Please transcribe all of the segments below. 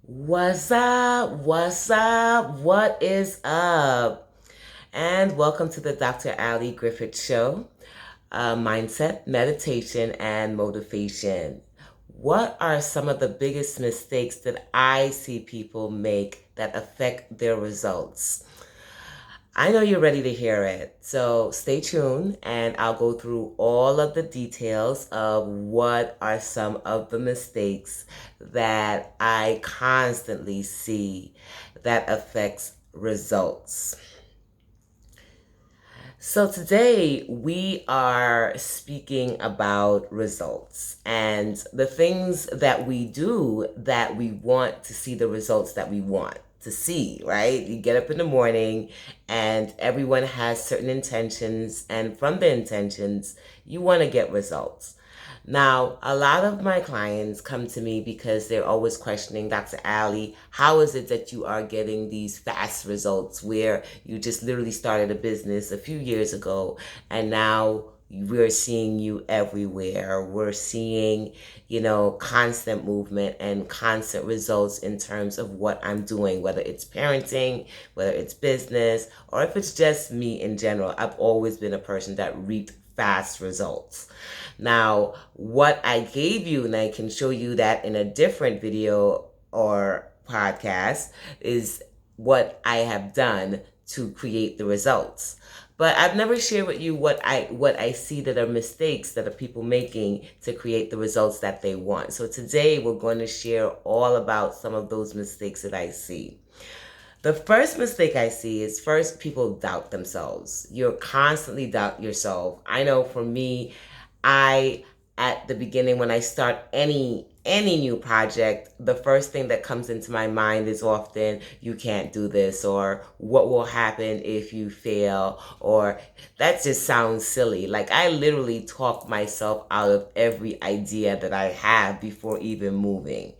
What's up? What's up? What is up? And welcome to the Dr. Ali Griffith Show, mindset, meditation, and motivation. What are some of the biggest mistakes that I see people make that affect their results? I know you're ready to hear it, so stay tuned and I'll go through all of the details of what are some of the mistakes that I constantly see that affects results. So today we are speaking about results and the things that we do that we want to see the results that we want to see, right? You get up in the morning and everyone has certain intentions, and from the intentions, you want to get results. Now, a lot of my clients come to me because they're always questioning, Dr. Ali, how is it that you are getting these fast results where you just literally started a business a few years ago and now we're seeing you everywhere. We're seeing, constant movement and constant results in terms of what I'm doing, whether it's parenting, whether it's business, or if it's just me in general. I've always been a person that reaped fast results. Now, what I gave you, and I can show you that in a different video or podcast, is what I have done to create the results. But I've never shared with you what I see that are mistakes that are people making to create the results that they want. So today we're going to share all about some of those mistakes that I see. The first mistake I see is first people doubt themselves. You're constantly doubt yourself. I know for me, at the beginning when I start any new project, the first thing that comes into my mind is often, you can't do this, or what will happen if you fail, or that just sounds silly. Like, I literally talk myself out of every idea that I have before even moving.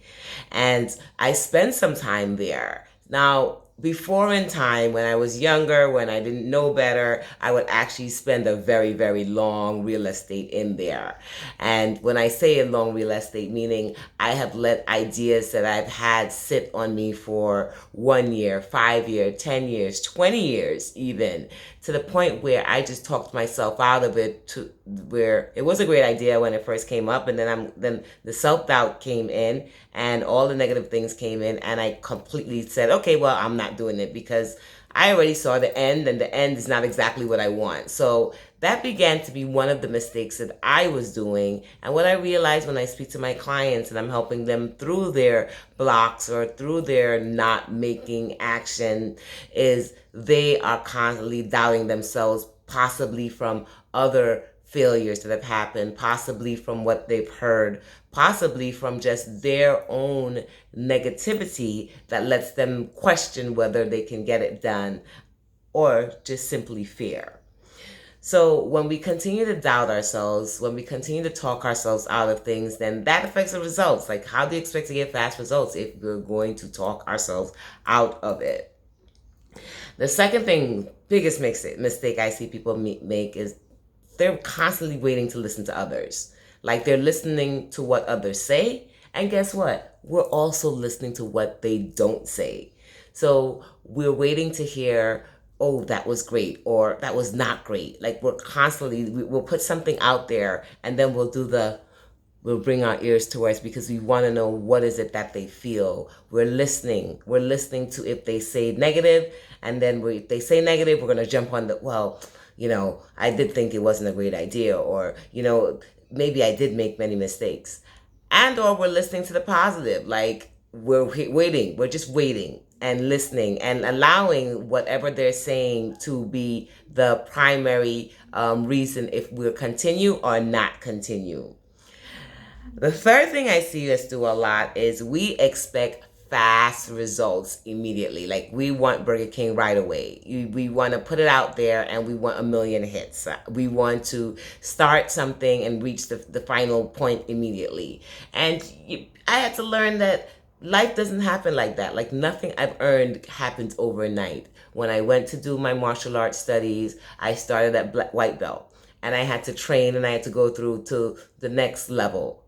And I spend some time there. Now, before in time, when I was younger, when I didn't know better, I would actually spend a very, very long real estate in there. And when I say a long real estate, meaning I have let ideas that I've had sit on me for 1 year, 5 years, 10 years, 20 years even, to the point where I just talked myself out of it, to where it was a great idea when it first came up, and then the self-doubt came in and all the negative things came in, and I completely said, okay, well, I'm not doing it because I already saw the end, and the end is not exactly what I want. So that began to be one of the mistakes that I was doing. And what I realized when I speak to my clients and I'm helping them through their blocks or through their not making action is they are constantly doubting themselves, possibly from other failures that have happened, possibly from what they've heard, possibly from just their own negativity that lets them question whether they can get it done, or just simply fear. So when we continue to doubt ourselves, when we continue to talk ourselves out of things, then that affects the results. Like, how do you expect to get fast results if we're going to talk ourselves out of it? The second thing, biggest mistake I see people make is they're constantly waiting to listen to others. Like, they're listening to what others say, and guess what? We're also listening to what they don't say. So we're waiting to hear, oh, that was great, or that was not great. Like, we'll put something out there, and then we'll bring our ears towards, because we want to know what is it that they feel. We're listening to if they say negative, and then if they say negative, we're going to jump on I did think it wasn't a great idea, or, maybe I did make many mistakes. And or we're listening to the positive, like we're just waiting and listening and allowing whatever they're saying to be the primary reason if we'll continue or not continue. The third thing I see us do a lot is we expect fast results immediately. Like, we want Burger King right away. We want to put it out there and we want a million hits. We want to start something and reach the final point immediately. And I had to learn that life doesn't happen like that. Like, nothing I've earned happens overnight. When I went to do my martial arts studies, I started at white belt. and I had to train and I had to go through to the next level.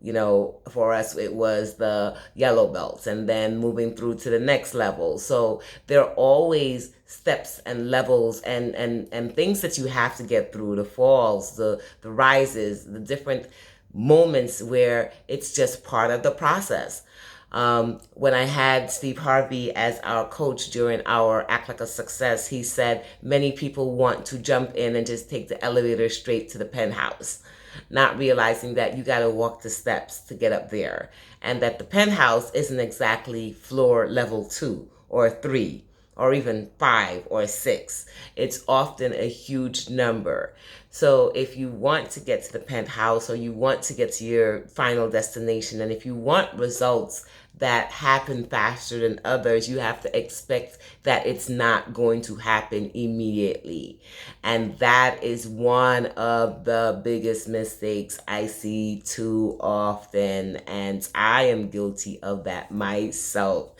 For us, it was the yellow belts and then moving through to the next level. So there are always steps and levels and things that you have to get through, the falls, the rises, the different moments where it's just part of the process. When I had Steve Harvey as our coach during our Act Like a Success, he said many people want to jump in and just take the elevator straight to the penthouse, not realizing that you got to walk the steps to get up there, and that the penthouse isn't exactly floor level 2 or 3 or even 5 or 6. It's often a huge number. So if you want to get to the penthouse, or you want to get to your final destination, and if you want results that happen faster than others, you have to expect that it's not going to happen immediately. And that is one of the biggest mistakes I see too often. And I am guilty of that myself.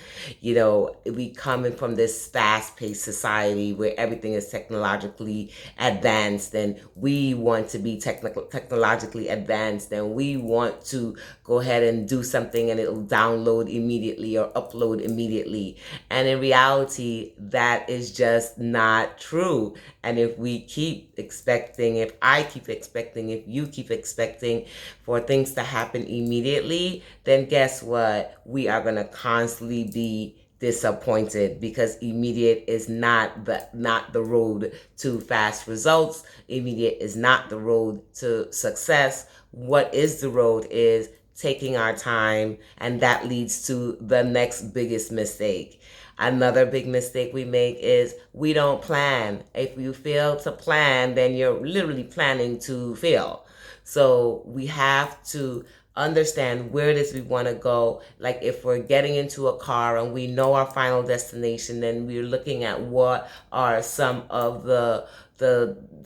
We coming from this fast-paced society where everything is technologically advanced, and we want to be technologically advanced, and we want to go ahead and do something and it'll download immediately or upload immediately. And in reality, that is just not true. And if we keep expecting, if I keep expecting, if you keep expecting for things to happen immediately, then guess what? We are going to constantly be disappointed, because immediate is not the road to fast results. Immediate is not the road to success. What is the road is taking our time, and that leads to the next biggest mistake. Another big mistake we make is we don't plan. If you fail to plan, then you're literally planning to fail. So we have to understand where it is we want to go. Like if we're getting into a car and we know our final destination, then we're looking at what are some of the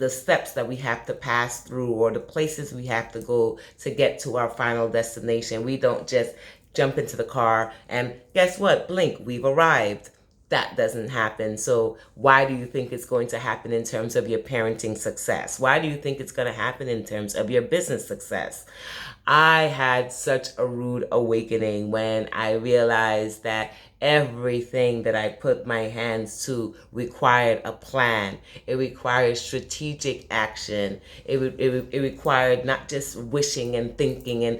steps that we have to pass through, or the places we have to go to get to our final destination. We don't just jump into the car and guess what? Blink, we've arrived. That doesn't happen. So why do you think it's going to happen in terms of your parenting success? Why do you think it's going to happen in terms of your business success? I had such a rude awakening when I realized that everything that I put my hands to required a plan. It required strategic action. It required not just wishing and thinking and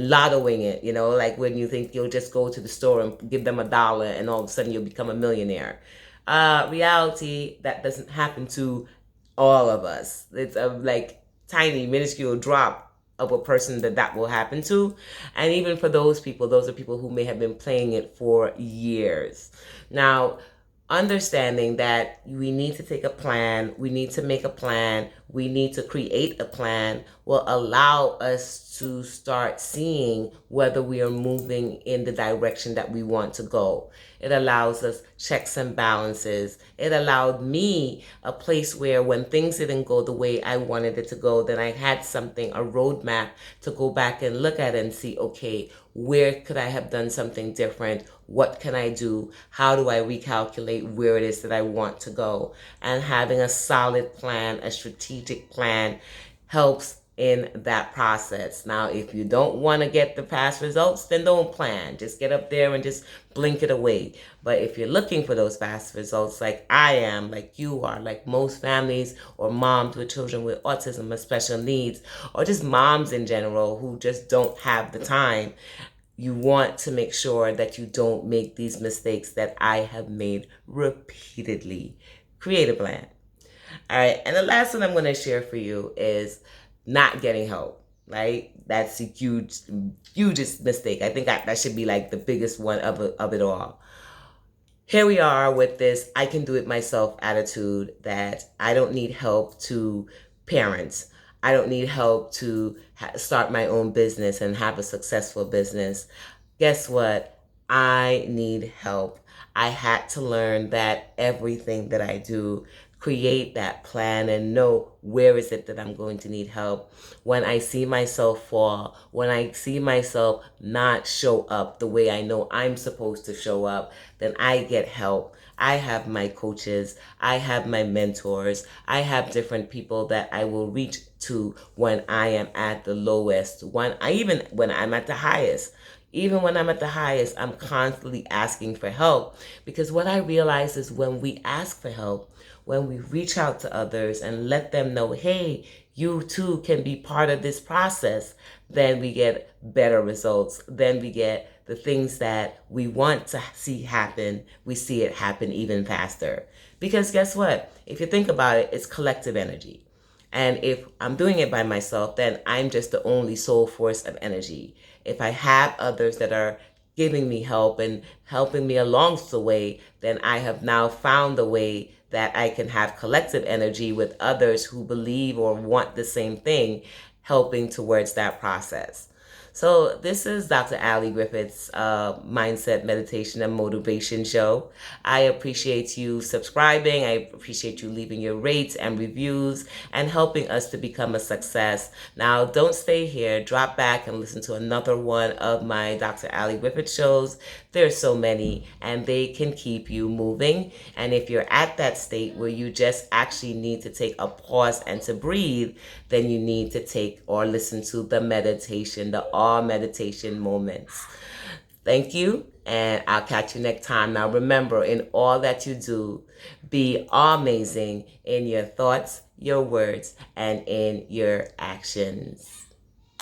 lottoing it, like when you think you'll just go to the store and give them $1 and all of a sudden you'll become a millionaire. Reality, that doesn't happen to all of us. It's a tiny, minuscule drop of a person that will happen to. And even for those are people who may have been playing it for years. Now, understanding that we need to take a plan, we need to make a plan, we need to create a plan will allow us to start seeing whether we are moving in the direction that we want to go. It allows us checks and balances. It allowed me a place where when things didn't go the way I wanted it to go, then I had something, a roadmap to go back and look at and see, okay, where could I have done something different? What can I do? How do I recalculate where it is that I want to go? And having a solid plan, a strategic plan, helps in that process. Now, if you don't want to get the past results, then don't plan. Just get up there and just blink it away. But if you're looking for those fast results, like I am, like you are, like most families or moms with children with autism or special needs, or just moms in general who just don't have the time, you want to make sure that you don't make these mistakes that I have made repeatedly. Create a plan. All right. And the last one I'm going to share for you is not getting help, right? That's a hugest mistake. I think that should be like the biggest one of it all. Here we are with this I can do it myself attitude, that I don't need help to parent. I don't need help to start my own business and have a successful business. Guess what? I need help. I had to learn that everything that I do create that plan and know where is it that I'm going to need help. When I see myself fall, when I see myself not show up the way I know I'm supposed to show up, then I get help. I have my coaches, I have my mentors, I have different people that I will reach to when I am at the lowest, even when I'm at the highest. Even when I'm at the highest, I'm constantly asking for help, because what I realize is when we ask for help, when we reach out to others and let them know, hey, you too can be part of this process, then we get better results. Then we get the things that we want to see happen, we see it happen even faster. Because guess what? If you think about it, it's collective energy. And if I'm doing it by myself, then I'm just the only sole force of energy. If I have others that are giving me help and helping me along the way, then I have now found a way that I can have collective energy with others who believe or want the same thing, helping towards that process. So this is Dr. Ali Griffith's Mindset, Meditation, and Motivation Show. I appreciate you subscribing. I appreciate you leaving your rates and reviews and helping us to become a success. Now, don't stay here. Drop back and listen to another one of my Dr. Ali Griffith shows. There's so many, and they can keep you moving. And if you're at that state where you just actually need to take a pause and to breathe, then you need to take or listen to the meditation, the all meditation moments. Thank you, and I'll catch you next time. Now remember, in all that you do, be amazing in your thoughts, your words, and in your actions.